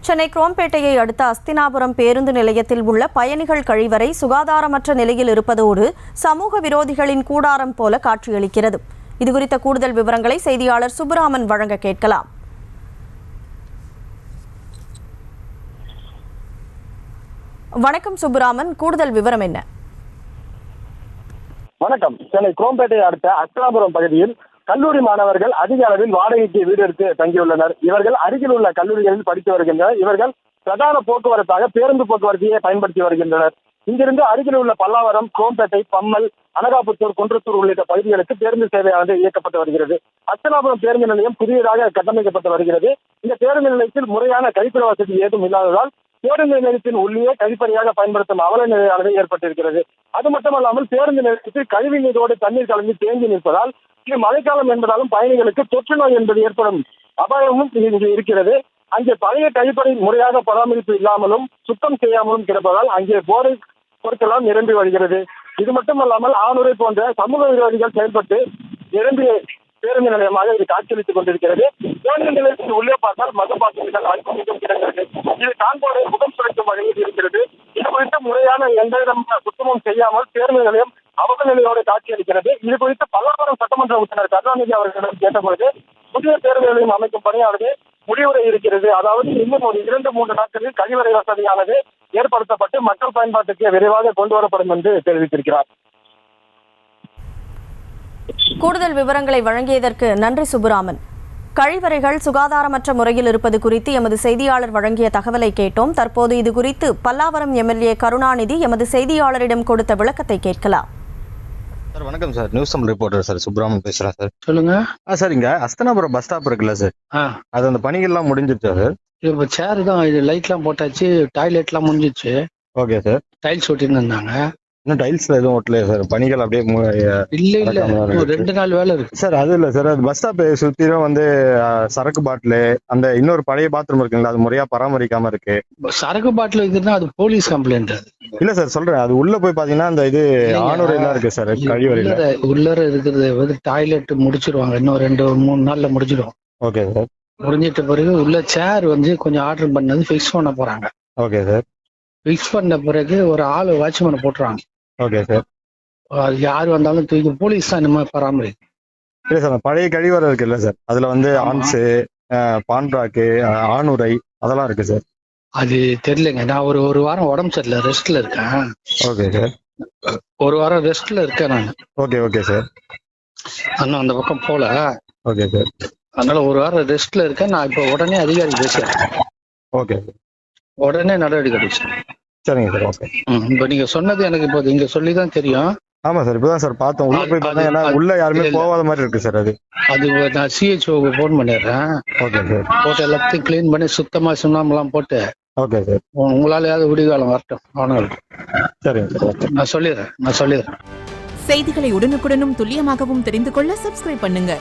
சென்னை குரோம்பேட்டையை அடுத்த அஸ்தினாபுரம் பேருந்து நிலையத்தில் உள்ள பயணிகள் கழிவறை சுகாதாரமற்ற நிலையில் இருப்பதோடு சமூக விரோதிகளின் கூடாரம் போல காட்சியளிக்கிறது. இதுகுறித்த கூடுதல் விவரங்களை செய்தியாளர் சுப்புராமன் வழங்க கேட்கலாம். வணக்கம் சுப்புராமன், கூடுதல் விவரம் என்ன? வணக்கம். சென்னை குரோம்பேட்டையை அடுத்த அஸ்தினாபுரம் பகுதியில் கல்லூரி மாணவர்கள் அதிக அளவில் வாடகைக்கு வீடு எடுத்து தங்கியுள்ளனர். இவர்கள் அருகில் உள்ள கல்லூரிகளில் படித்து வருகின்றனர். இவர்கள் பிரதான போக்குவரத்தாக பேருந்து போக்குவரத்தையே பயன்படுத்தி வருகின்றனர். இங்கிருந்து அருகில் உள்ள பல்லாவரம், குரோம்பேட்டை, பம்மல், அனகாபுத்தூர், குன்றத்தூர் உள்ளிட்ட பகுதிகளுக்கு பேருந்து சேவையானது இயக்கப்பட்டு வருகிறது. அஸ்தினாபுரம் பேருந்து நிலையம் புதியதாக கட்டமைக்கப்பட்டு வருகிறது. இந்த பேருந்து நிலையத்தில் முறையான கழிப்பிட வசதி ஏதும் இல்லாததால் பேருந்து நிலையத்தின் உள்ளே கழிப்பறையாக பயன்படுத்தும் அவல நிலையானது ஏற்பட்டிருக்கிறது. அது மட்டுமல்லாமல் பேருந்து நிலையத்தில் கழிவு நீரோடு தண்ணீர் கலந்து தேங்கி நிற்பதால் இது மழைக்காலம் என்பதாலும் பயணிகளுக்கு தொற்று நோய் என்பது ஏற்படும் அபாயமும் இங்கு இருக்கிறது. அங்கே பழைய கழிப்பறை முறையாக பராமரிப்பு இல்லாமலும் சுத்தம் செய்யாமலும் கிடப்பதால் அங்கே போதை பொருட்களால் நிரம்பி வருகிறது. இது மட்டுமல்லாமல் ஆணுரை போன்ற சமூக விரோதிகள் செயல்பட்டு நிரம்பிய பேருந்து நிலையமாக இது காட்சியளித்துக் கொண்டிருக்கிறது. பேருந்து நிலையத்தில் உள்ளே பார்த்தால் மதுபாட்டில்கள் அல்பமிகம் கிடக்கிறது. இது காண்போரை முகம் சுழைக்கும் வகையில் இருக்கிறது. இது குறித்து முறையான எந்த சுத்தமும் செய்யாமல் பேருந்து நிலையம் அவல நிலையோடு காட்சியளிக்கிறது. இது குறித்து பல்லாவரம் சட்டமன்ற உறுப்பினர் கருணாநிதி அவர்களிடம் கேட்டபொழுது புதிய பேருந்து நிலையம் அமைக்கும் பணியானது முடிவுரை இருக்கிறது. அதாவது இன்னும் ஒரு 2-3 நாட்களில் கழிவறை வசதியானது ஏற்படுத்தப்பட்டு மக்கள் பயன்பாட்டுக்கு விரைவாக கொண்டு வரப்படும் என்று தெரிவித்திருக்கிறார். கூடுதல் விவரங்களை வழங்கியதற்கு நன்றி சுப்புராமன். கழிவறைகள் சுகாதாரமற்ற முறையில் இருப்பது குறித்து எமது செய்தியாளர் வழங்கிய தகவலை கேட்டோம். தற்போது இது குறித்து பல்லாவரம் எம்எல்ஏ கருணாநிதி எமது செய்தியாளரிடம் கொடுத்த விளக்கத்தை கேட்கலாம். சார் வணக்கம் sir, news reporter sir Subramanian பேசுறேன் சார். சொல்லுங்க. சார் இங்க அஸ்தினாபுரம் பஸ் ஸ்டாப் இருக்குல்ல சார், அது அந்த பணிகள்லாம் முடிஞ்சிருச்சா சார்? இப்போ சேர் தான், இது லைட்லாம் போட்டாச்சு, டாய்லெட்லாம் முடிஞ்சிச்சு. Okay sir. டைல்ஸ் ஒட்டின்னு இருந்தாங்க. இன்னும் டைல்ஸ்ல எதுவும் ஒட்டலையா சார்? பணிகள் அப்படியே இல்ல 2 நாள் வேலை இருக்கு சார். அது இல்ல சார், அது பஸ் ஸ்டாப் சுத்திரும் வந்து சரக்கு பாட்டிலு, அந்த இன்னொரு பழைய பாத்ரூம் இருக்குங்களா, அது முறையா பராமரிக்காம இருக்கு. சரக்கு பாட்டில் இருக்குதுன்னா அது போலீஸ் கம்ப்ளைண்ட். இல்ல சார் சொல்றேன், அது உள்ள போய் பாத்தீங்கன்னா அந்த இது ஆணுரை எல்லாம் இருக்கு சார் கழிவறையில. உள்ளர இருக்கிறது வந்து டாய்லெட் முடிச்சிருவாங்க, இன்னும் 2-3 நாள்ல முடிச்சிடும். Okay sir. முடிஞ்சிட்ட பிறகு உள்ள சேர் வந்து கொஞ்சம் ஆர்டர் பண்ணது ஃபிக்ஸ் பண்ண போறாங்க. Okay sir. ஃபிக்ஸ் பண்ண பிறகு ஒரு ஆள் வாட்ச்மேனை போட்டுருவாங்க. Okay sir. அது யாரு வந்தாலும் தூக்கி போலீஸ் தான் இந்த மாதிரி பராமரிக்கும். இல்ல சார், பழைய கழிவறை இருக்குல்ல சார், அதுல வந்து ஆன்ஸ், பான்ட்ராக்கு, ஆணுரை அதெல்லாம் இருக்கு சார். அது தெரியலங்க. நான் ஒரு வாரம் உடம்பு சரியில்லை, ரெஸ்ட்ல இருக்கேன். Okay sir. ஒரு வாரம் ரெஸ்ட்ல இருக்கேன் நான். Okay okay sir. இன்னும் அந்த பக்கம் போல. Okay sir. அதனால ஒரு வாரம் ரெஸ்ட்ல இருக்கேன். நான் இப்போ உடனே அதிகாரி பேசுறேன். ஓகே. உடனே நடவடிக்கை எடுக்கிறேன். சரிங்க சார். ஓகே. இப்போ நீங்க சொன்னது எனக்கு இப்போ இங்க சொல்லிதான் தெரியும். ஆமா சார், இப்பதான் சார் பார்த்தோம். உள்ள போய் பார்த்தா ஏன்னா உள்ள யாருமே போகாத மாதிரி இருக்கு சார். அது நான் சிஹெச்ஓக்கு போன் பண்ணிடுறேன். Okay sir. போட்டு எல்லாத்தையும் கிளீன் பண்ணி சுத்தமா சுண்ணாம்பெல்லாம் போட்டு. Okay sir. உங்களால ஏதாவது விடிகாலம் வரட்டும். ஆனால் சரிங்க சார். நான் சொல்லிடுறேன். செய்திகளை உடனுக்குடனும் துல்லியமாகவும் தெரிந்து கொள்ள சப்ஸ்கிரைப் பண்ணுங்க.